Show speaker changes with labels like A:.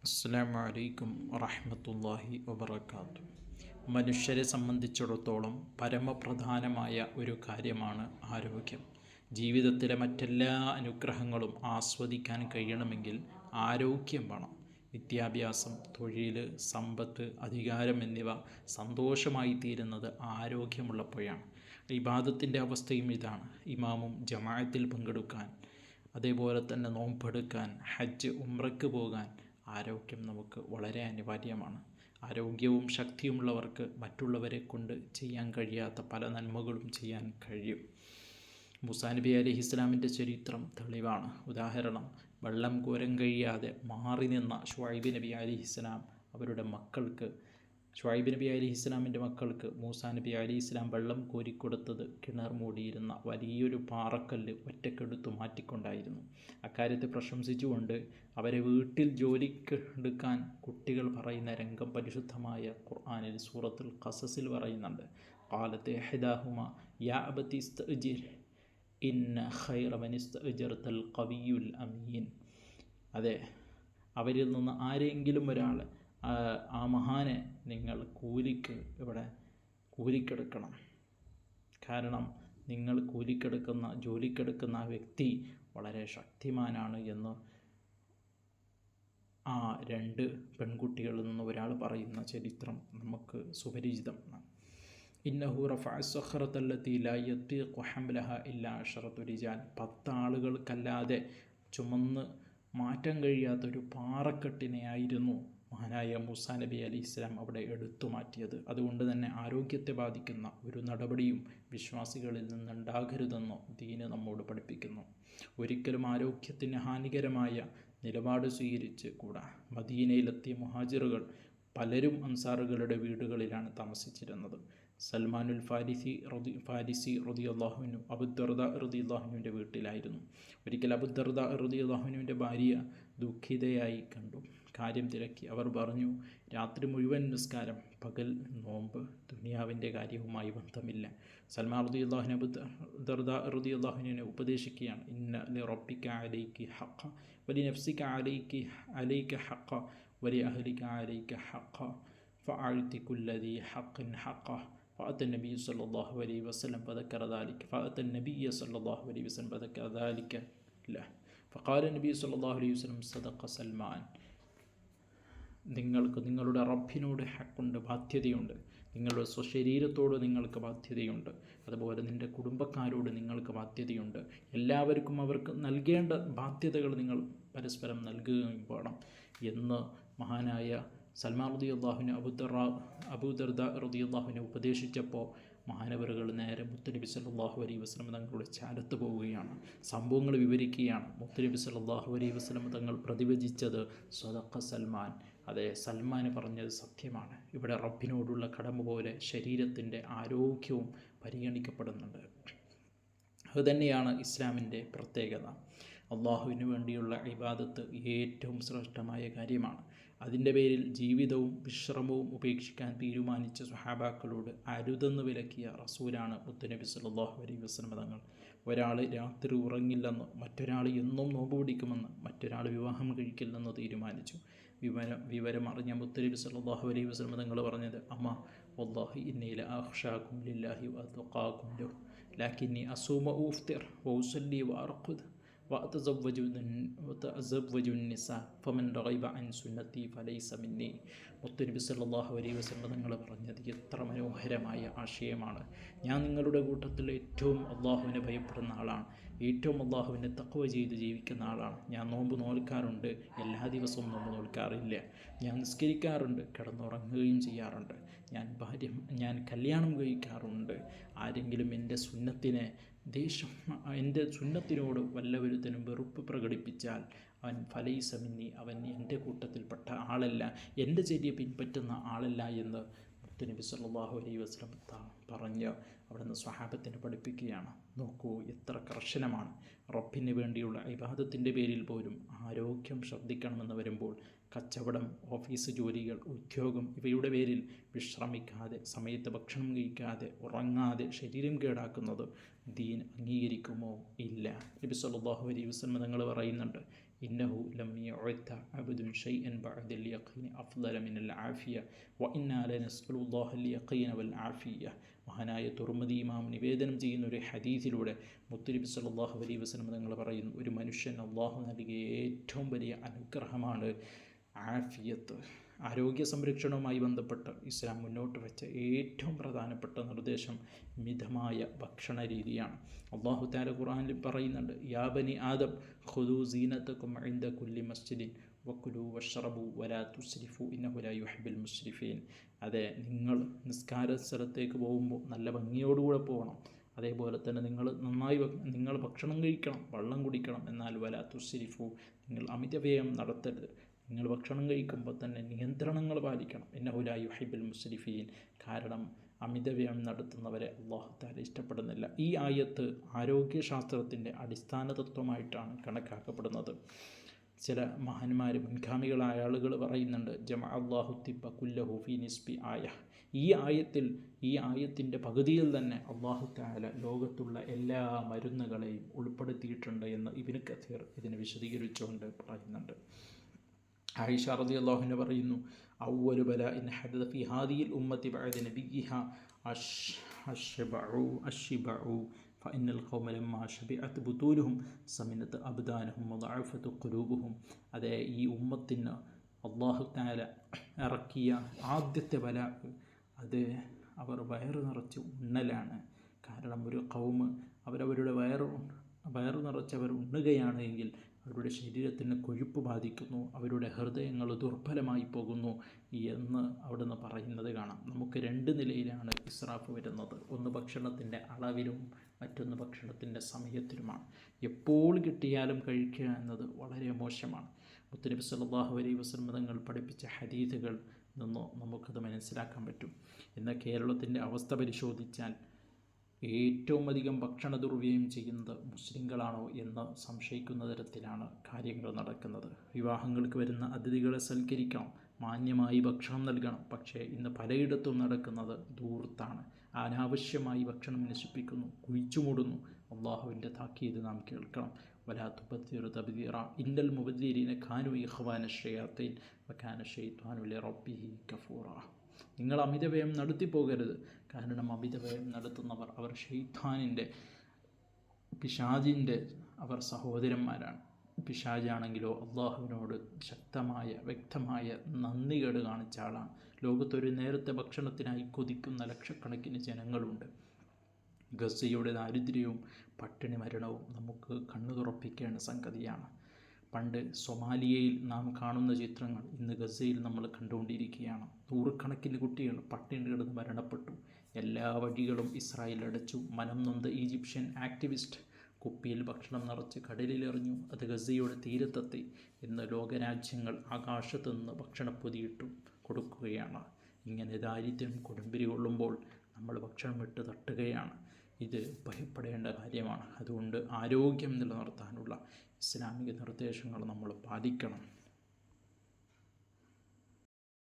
A: അസ്സലാമു അലൈക്കും വറഹ്മത്തുള്ളാഹി വബറകാതുഹു. മനുഷ്യരെ സംബന്ധിച്ചിടത്തോളം പരമപ്രധാനമായ ഒരു കാര്യമാണ് ആരോഗ്യം. ജീവിതത്തിലെ മറ്റെല്ലാ അനുഗ്രഹങ്ങളും ആസ്വദിക്കാൻ കഴിയണമെങ്കിൽ ആരോഗ്യം വേണം. വിദ്യാഭ്യാസം, തൊഴിൽ, സമ്പത്ത്, അധികാരം എന്നിവ സന്തോഷമായി തീരുന്നത് ആരോഗ്യമുള്ളപ്പോഴാണ്. ഇബാദത്തിൻ്റെ അവസ്ഥയും ഇതാണ്. ഇമാമും ജമാഅത്തിൽ പങ്കെടുക്കാൻ, അതേപോലെ തന്നെ നോമ്പെടുക്കാൻ, ഹജ്ജ്, ഉംറയ്ക്ക് പോകാൻ ആരോഗ്യം നമുക്ക് വളരെ അനിവാര്യമാണ്. ആരോഗ്യവും ശക്തിയുമുള്ളവർക്ക് മറ്റുള്ളവരെ കൊണ്ട് ചെയ്യാൻ കഴിയാത്ത പല നന്മകളും ചെയ്യാൻ കഴിയും. മൂസാ നബി അലൈഹിസ്സലാമിൻ്റെ ചരിത്രം തെളിവാണ്. ഉദാഹരണം, വെള്ളം കോരാൻ കഴിയാതെ മാറി നിന്ന ശുഐബ് നബി അലൈഹിസ്സലാം ശുഐബ് നബി അലൈഹിസ്സലാമിൻ്റെ മക്കൾക്ക് മൂസാ നബി അലൈഹിസ്സലാം വെള്ളം കോരിക്കൊടുത്തത് കിണർ മൂടിയിരുന്ന വലിയൊരു പാറക്കല്ല് ഒറ്റക്കെടുത്തു മാറ്റിക്കൊണ്ടായിരുന്നു. അക്കാര്യത്തെ പ്രശംസിച്ചുകൊണ്ട് അവരെ വീട്ടിൽ ജോലിക്ക് എടുക്കാൻ കുട്ടികൾ പറയുന്ന രംഗം പരിശുദ്ധമായ ഖുർആനിൽ സൂറത്തുൽ ഖസസിൽ പറയുന്നുണ്ട്. ഖാലത്ത് ഇഹ്ദാഹുമ യാ അബതി ഇസ്തഅ്ജിർ ഇന്ന ഖൈറ മൻ ഇസ്തഅ്ജർതൽ ഖവിയ്യുൽ അമീൻ. അതെ, അവരിൽ നിന്ന് ആരെങ്കിലും ഒരാൾ ആ മഹാനെ നിങ്ങൾ കൂലിക്കെടുക്കണം. കാരണം നിങ്ങൾ ജോലിക്കെടുക്കുന്ന ആ വ്യക്തി വളരെ ശക്തിമാനാണ് എന്ന് ആ രണ്ട് പെൺകുട്ടികളിൽ നിന്ന് ഒരാൾ പറയുന്ന ചരിത്രം നമുക്ക് സുപരിചിതമാണ്. ഇന്നഹു റഫഅ സഖറത്തല്ലത്തി ലാ യതീഖു ഹംലഹ ഇല്ലാ അശറത്തു റിജാൽ. 10 ആളുകൾക്കല്ലാതെ ചുമന്ന് മാറ്റാൻ കഴിയാത്തൊരു പാറക്കെട്ടിനെയായിരുന്നു മഹാനായ മൂസാ നബി അലൈഹിസ്സലാം അവിടെ എടുത്തു മാറ്റിയത്. അതുകൊണ്ട് തന്നെ ആരോഗ്യത്തെ ബാധിക്കുന്ന ഒരു നടപടിയും വിശ്വാസികളിൽ നിന്നുണ്ടാകരുതെന്നോ ദീന് നമ്മോട് പഠിപ്പിക്കുന്നു. ഒരിക്കലും ആരോഗ്യത്തിന് ഹാനികരമായ നിലപാട് സ്വീകരിച്ച് കൂടാ. മദീനയിലെത്തിയ മുഹാജിറുകൾ പലരും അൻസാറുകളുടെ വീടുകളിലാണ് താമസിച്ചിരുന്നത്. സൽമാനുൽ ഫാരിസി റളിയല്ലാഹു അൻഹു അബൂദർദ റളിയല്ലാഹു അൻഹുവിൻ്റെ വീട്ടിലായിരുന്നു. ഒരിക്കൽ അബൂദർദ റളിയല്ലാഹു അൻഹുവിൻ്റെ ഭാര്യ ദുഃഖിതയായി കണ്ടു. കാര്യം തിരക്കി. അവർ പറഞ്ഞു, രാത്രി മുഴുവൻ നിസ്കാരം, പകൽ നോമ്പ്, ദുനിയാവിൻ്റെ കാര്യവുമായി ബന്ധമില്ല. സൽമാൻ റളിയല്ലാഹു അൻഹു അബൂദർദ റളിയല്ലാഹു അൻഹുവിനെ ഉപദേശിക്കുകയാണ്. ഇന്ന ലിറബ്ബിക അലൈക ഹഖ വലിനഫ്സിക അലൈക ഹഖ വലി അഹ്ലിക അലൈക ഹഖ ഫഅഅതി കുല്ലി ദി ഹഖിൻ ഹഖ. فأتى النبي صلى الله عليه وسلم فذكر ذلك له فقال النبي صلى الله عليه وسلم صدق സൽമാൻ. നിങ്ങൾക്ക് നിങ്ങളുടെ റബ്ബിനോട് ഹക്കുണ്ട്, ബാധ്യതയുണ്ട്. നിങ്ങളുടെ സ്വശരീരത്തോട് നിങ്ങൾക്ക് ബാധ്യതയുണ്ട്. അതുപോലെ നിൻ്റെ കുടുംബക്കാരോട് നിങ്ങൾക്ക് ബാധ്യതയുണ്ട്. എല്ലാവർക്കും അവർക്ക് നൽകേണ്ട ബാധ്യതകൾ നിങ്ങൾ പരസ്പരം നൽകുകയും വേണം എന്ന് മഹാനായ സൽമാൻ റളിയല്ലാഹു അൻഹു അബൂദർദ റളിയല്ലാഹു അൻഹു ഉപദേശിച്ചപ്പോൾ മഹാനവറുകൾ നേരെ മുത്തുനബി സല്ലല്ലാഹു അലൈഹി വസല്ലം തങ്ങളുടെ ചാരത്ത് പോവുകയാണ്. സംഭവങ്ങൾ വിവരിക്കുകയാണ്. മുത്തുനബി സല്ലല്ലാഹു അലൈഹി വസല്ലം തങ്ങൾ പ്രതിവചിച്ചത് സ്വദഖ സൽമാൻ. അതെ, സൽമാൻ പറഞ്ഞത് സത്യമാണ്. ഇവിടെ റബ്ബിനോടുള്ള കടമ പോലെ ശരീരത്തിൻ്റെ ആരോഗ്യവും പരിഗണിക്കപ്പെടുന്നുണ്ട്. അതുതന്നെയാണ് ഇസ്ലാമിൻ്റെ പ്രത്യേകത. അള്ളാഹുവിന് വേണ്ടിയുള്ള ഇബാദത്ത് ഏറ്റവും ശ്രേഷ്ഠമായ കാര്യമാണ്. അതിൻ്റെ പേരിൽ ജീവിതവും വിശ്രമവും ഉപേക്ഷിക്കാൻ തീരുമാനിച്ച സ്വഹാബാക്കളോട് അരുതെന്ന് വിലക്കിയ റസൂലാണ് മുത്തുനബി സല്ലല്ലാഹു അലൈഹി വസല്ലം തങ്ങൾ. ഒരാൾ രാത്രി ഉറങ്ങില്ലെന്ന്, മറ്റൊരാൾ എന്നും നോമ്പ് പിടിക്കുമെന്ന്, മറ്റൊരാൾ വിവാഹം കഴിക്കില്ലെന്ന് തീരുമാനിച്ചു. വിവരം അറിഞ്ഞ മുത്തുനബി സല്ലല്ലാഹു അലൈഹി വസല്ലം തങ്ങൾ പറഞ്ഞത്, അമ്മ വല്ലാഹി ഇന്നി ലഅഖ്ശാകും ലില്ലാഹി വഅത്ഖാകും ലഹു ലകിന്നി അസൂമു വഅഫ്തിർ വഉസല്ലി വഅർഖുദ് വഅതസവ്വജു നിസാ ഫമൻ റഗിബ അൻ സുന്നത്തി ഫലൈസ മിന്നി. മുത്തുനബി സല്ലല്ലാഹു അലൈഹി വസല്ലം തങ്ങൾ പറഞ്ഞത് എത്ര മനോഹരമായ ആശയമാണ്. ഞാൻ നിങ്ങളുടെ കൂട്ടത്തിൽ ഏറ്റവും അള്ളാഹുവിനെ ഭയപ്പെടുന്ന ആളാണ്, ഏറ്റവും അള്ളാഹുവിനെ തഖ്വ ചെയ്ത് ജീവിക്കുന്ന ആളാണ്. ഞാൻ നോമ്പ് നോൽക്കാറുണ്ട്, എല്ലാ ദിവസവും നോമ്പ് നോൽക്കാറില്ല. ഞാൻ നിസ്കരിക്കാറുണ്ട്, കിടന്നുറങ്ങുകയും ചെയ്യാറുണ്ട്. ഞാൻ കല്യാണം കഴിക്കാറുണ്ട്. ആരെങ്കിലും എൻ്റെ സുന്നത്തിനോട് വല്ലവരുത്തനും വെറുപ്പ് പ്രകടിപ്പിച്ചാൽ അവൻ ഫലൈസ മിന്നി, അവൻ എൻ്റെ കൂട്ടത്തിൽപ്പെട്ട ആളല്ല, എൻ്റെ ചര്യ പിൻപറ്റുന്ന ആളല്ല എന്ന് മുത്തുനബി സല്ലല്ലാഹു അലൈഹി വസല്ലം പറഞ്ഞ് അവിടുന്ന് സ്വഹാബത്തിനെ പഠിപ്പിക്കുകയാണ്. നോക്കൂ, എത്ര കർശനമാണ്. റബ്ബിന് വേണ്ടിയുള്ള ഇബാദത്തിൻ്റെ പേരിൽ പോലും ആരോഗ്യം ശ്രദ്ധിക്കണമെന്ന് വരുമ്പോൾ കച്ചവടം, ഓഫീസ് ജോലികൾ, ഉദ്യോഗം ഇവയുടെ പേരിൽ വിശ്രമിക്കാതെ, സമയത്ത് ഭക്ഷണം കഴിക്കാതെ, ഉറങ്ങാതെ ശരീരം കേടാക്കുന്നത് ദീൻ അംഗീകരിക്കുമോ? ഇല്ല. നബി സല്ലല്ലാഹു അലൈഹി വസല്ലം തങ്ങൾ പറയുന്നുണ്ട്, ഇന്നഹു ലം യുഅത അബ്ദുൻ ഷൈഅൻ ബഅദൽ യഖീൻ അഫ്ളല മിനൽ ആഫിയ വ ഇന്നാ ലനസ്അലുല്ലാഹൽ യഖീന വൽ ആഫിയ. മഹാനായ തുർമുദി ഇമാം നിവേദനം ചെയ്യുന്ന ഒരു ഹദീസിലൂടെ മുത്തുനബി സല്ലല്ലാഹു അലൈഹി വസല്ലം തങ്ങൾ പറയുന്നു, ഒരു മനുഷ്യൻ അള്ളാഹു നൽകിയ ഏറ്റവും വലിയ അനുഗ്രഹമാണ് ആഫിയത്ത്. ആരോഗ്യ സംരക്ഷണവുമായി ബന്ധപ്പെട്ട് ഇസ്ലാം മുന്നോട്ട് വെച്ച ഏറ്റവും പ്രധാനപ്പെട്ട നിർദ്ദേശം മിതമായ ഭക്ഷണ രീതിയാണ്. അല്ലാഹു തആല ഖുർആനിൽ പറയുന്നുണ്ട്, യാ ബനി ആദം ഖുദൂ സീനതകും ഇൻദ കുല്ലി മസ്ജിദിൻ വക്കുലു വഷ്റബു വലാ തുസ്രിഫു ഇന്നഹു ലാ യുഹിബ്ബുൽ മുസ്രിഫീൻ. അതെ, നിങ്ങൾ നിസ്കാര സ്ഥലത്തേക്ക് പോകുമ്പോൾ നല്ല ഭംഗിയോടുകൂടെ പോകണം. അതേപോലെ തന്നെ നിങ്ങൾ ഭക്ഷണം കഴിക്കണം, വെള്ളം കുടിക്കണം. എന്നാൽ വലാ തുസ്രിഫു, നിങ്ങൾ അമിതവ്യയം നടത്തരുത്. നിങ്ങൾ ഭക്ഷണം കഴിക്കുമ്പോൾ തന്നെ നിയന്ത്രണങ്ങൾ പാലിക്കണം. ഇന്നഹു ലാ യുഹിബ്ബുൽ മുസ്രിഫീൻ. കാരണം അമിതവ്യയം നടത്തുന്നവരെ അല്ലാഹു തആല ഇഷ്ടപ്പെടുന്നില്ല. ഈ ആയത്ത് ആരോഗ്യശാസ്ത്രത്തിൻ്റെ അടിസ്ഥാന തത്വമായിട്ടാണ് കണക്കാക്കപ്പെടുന്നത്. ചില മഹാന്മാർ, മുൻഗാമികളായ ആളുകൾ പറയുന്നുണ്ട്, ജമഅ അല്ലാഹു തിബ്ബ കുല്ലഹു ഫീ നിസ്ബി ആയ. ഈ ആയത്തിൻ്റെ പകുതിയിൽ തന്നെ അല്ലാഹു തആല ലോകത്തുള്ള എല്ലാ മരുന്നുകളെയും ഉൾപ്പെടുത്തിയിട്ടുണ്ട് എന്ന് ഇബ്നു കസീർ ഇതിനെ വിശദീകരിച്ചുകൊണ്ട് പറയുന്നുണ്ട്. ആയിഷ റളിയല്ലാഹു അൻഹ പറയുന്നു, അവ്വലു ബലാഇൻ ഹദത ഫീ ഹാദിഹിൽ ഉമ്മത്തി ബഅദ നബിയ്യിഹാ അശ്ശിബഉ ഫഇന്നൽ ഖൗമ ലമ്മാ ശബിഅത് ബുതൂനുഹും സമിനത് അബ്ദാനുഹും വദഅഫത് ഖുലൂബുഹും. അതേ, ഈ ഉമ്മത്തിന് അല്ലാഹു തആല ഇറക്കിയ ആദ്യത്തെ ബലാ അത് അവർ വയറ് നിറച്ച് ഉണ്ണലാണ്. കാരണം ഒരു ഖൗമ് അവരവരുടെ വയറ് നിറച്ചവർ ഉണ്ണുകയാണ് എങ്കിൽ അവരുടെ ശരീരത്തിന് കൊഴുപ്പ് ബാധിക്കുന്നു, അവരുടെ ഹൃദയങ്ങൾ ദുർബലമായി പോകുന്നു എന്ന് അവിടുന്ന് പറയുന്നത് കാണാം. നമുക്ക് രണ്ട് നിലയിലാണ് ഇസ്രാഫ് വരുന്നത്. ഒന്ന് ഭക്ഷണത്തിൻ്റെ അളവിലും മറ്റൊന്ന് ഭക്ഷണത്തിൻ്റെ സമയത്തിലുമാണ്. എപ്പോൾ കിട്ടിയാലും കഴിക്കുക എന്നത് വളരെ മോശമാണ്. മുത്തുനബി സല്ലല്ലാഹു അലൈഹി വസല്ലം തങ്ങൾ പഠിപ്പിച്ച ഹദീസുകൾ നിന്നോ നമുക്കത് മനസ്സിലാക്കാൻ പറ്റും. എന്നാൽ കേരളത്തിൻ്റെ അവസ്ഥ പരിശോധിച്ചാൽ ഏറ്റവും അധികം ഭക്ഷണ ദുർവ്യയം ചെയ്യുന്നത് മുസ്ലിങ്ങളാണോ എന്ന് സംശയിക്കുന്ന തരത്തിലാണ് കാര്യങ്ങൾ നടക്കുന്നത്. വിവാഹങ്ങൾക്ക് വരുന്ന അതിഥികളെ സൽക്കരിക്കണം, മാന്യമായി ഭക്ഷണം നൽകണം. പക്ഷേ ഇന്ന് പലയിടത്തും നടക്കുന്നത് ധൂർത്താണ്. അനാവശ്യമായി ഭക്ഷണം നശിപ്പിക്കുന്നു, കുഴിച്ചുമൂടുന്നു. അള്ളാഹുവിൻ്റെ താക്കീത് നാം കേൾക്കണം. വലാ തുബദ്ദിറു തബ്ദീറ ഇന്നൽ മുബദ്ദിരീന കാനൂ ഇഖ്വാന ശയാത്തീൻ വകാന ശൈത്വാനു ലിറബ്ബിഹി കഫൂറ. നിങ്ങൾ അമിതവ്യയം നടത്തിപ്പോകരുത്. കാരണം അമിതവ്യയം നടത്തുന്നവർ അവർ ശൈത്താനിൻ്റെ, പിശാചിൻ്റെ അവർ സഹോദരന്മാരാണ്. പിശാചാണെങ്കിലോ അള്ളാഹുവിനോട് ശക്തമായ വ്യക്തമായ നന്ദികേട് കാണിച്ച ആളാണ്. ലോകത്തൊരു നേരത്തെ ഭക്ഷണത്തിനായി കൊതിക്കുന്ന ലക്ഷക്കണക്കിന് ജനങ്ങളുണ്ട്. ഗസയുടെ ദാരിദ്ര്യവും പട്ടിണി മരണവും നമുക്ക് കണ്ണു തുറപ്പിക്കേണ്ട സംഗതിയാണ്. പണ്ട് സൊമാലിയയിൽ നാം കാണുന്ന ചിത്രങ്ങൾ ഇന്ന് ഗസയിൽ നമ്മൾ കണ്ടുകൊണ്ടിരിക്കുകയാണ്. നൂറുകണക്കിന് കുട്ടികൾ പട്ടിണി കിടന്ന് മരണപ്പെട്ടു. എല്ലാ വഴികളും ഇസ്രായേൽ അടച്ചു. മനം നൊന്ത ഈജിപ്ഷ്യൻ ആക്ടിവിസ്റ്റ് കുപ്പിയിൽ ഭക്ഷണം നിറച്ച് കടലിലെറിഞ്ഞു. അത് ഗസയുടെ തീരത്തെത്തി. ഇന്ന് ലോകരാജ്യങ്ങൾ ആകാശത്തു നിന്ന് ഭക്ഷണപ്പൊതിയിട്ടു കൊടുക്കുകയാണ്. ഇങ്ങനെ ദാരിദ്ര്യം കൊടുമ്പിരി കൊള്ളുമ്പോൾ നമ്മൾ ഭക്ഷണം ഇട്ട് തട്ടുകയാണ്. ഇത് ഭയപ്പെടേണ്ട കാര്യമാണ്. അതുകൊണ്ട് ആരോഗ്യം നിലനിർത്താനുള്ള ഇസ്ലാമിക നിർദ്ദേശങ്ങൾ നമ്മൾ പാലിക്കണം.